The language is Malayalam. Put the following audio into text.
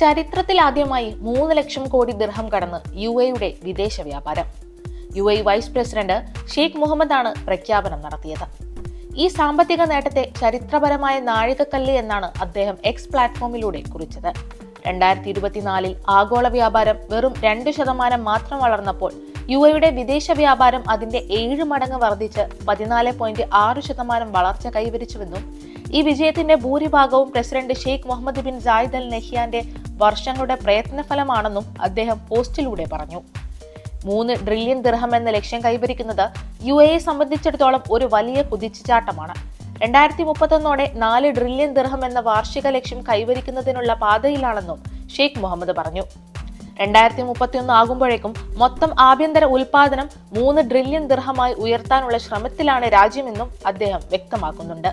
ചരിത്രത്തിലാദ്യമായി 3 ലക്ഷം കോടി ദിർഹം കടന്ന് UAE വിദേശ വ്യാപാരം. UAE vice president Sheikh Mohammed ആണ് പ്രഖ്യാപനം നടത്തിയത്. ഈ സാമ്പത്തിക നേട്ടത്തെ ചരിത്രപരമായ നാഴികക്കല്ല് എന്നാണ് അദ്ദേഹം എക്സ് പ്ലാറ്റ്ഫോമിലൂടെ കുറിച്ചത്. 2024 ആഗോള വ്യാപാരം വെറും 2% മാത്രം വളർന്നപ്പോൾ UAE വിദേശ വ്യാപാരം അതിന്റെ 7 മടങ്ങ് വർദ്ധിച്ച് 14.6% വളർച്ച കൈവരിച്ചുവെന്നും ഈ വിജയത്തിന്റെ ഭൂരിഭാഗവും president Sheikh Mohammed bin Zayed Al നഹ്യാന്റെ വർഷങ്ങളുടെ പ്രയത്നഫലമാണെന്നും അദ്ദേഹം പോസ്റ്റിലൂടെ പറഞ്ഞു. 3 ട്രില്യൺ ദിർഹം എന്ന ലക്ഷ്യം കൈവരിക്കുന്നത് UAE സംബന്ധിച്ചിടത്തോളം ഒരു വലിയ കുതിച്ചുചാട്ടമാണ്. 2031 4 ട്രില്യൺ ദിർഹം എന്ന വാർഷിക ലക്ഷ്യം കൈവരിക്കുന്നതിനുള്ള പാതയിലാണെന്നും ഷെയ്ഖ് മുഹമ്മദ് പറഞ്ഞു. 2031 ആകുമ്പോഴേക്കും മൊത്തം ആഭ്യന്തര ഉൽപാദനം 3 ട്രില്യൺ ദിർഹമായി ഉയർത്താനുള്ള ശ്രമത്തിലാണ് രാജ്യമെന്നും അദ്ദേഹം വ്യക്തമാക്കുന്നുണ്ട്.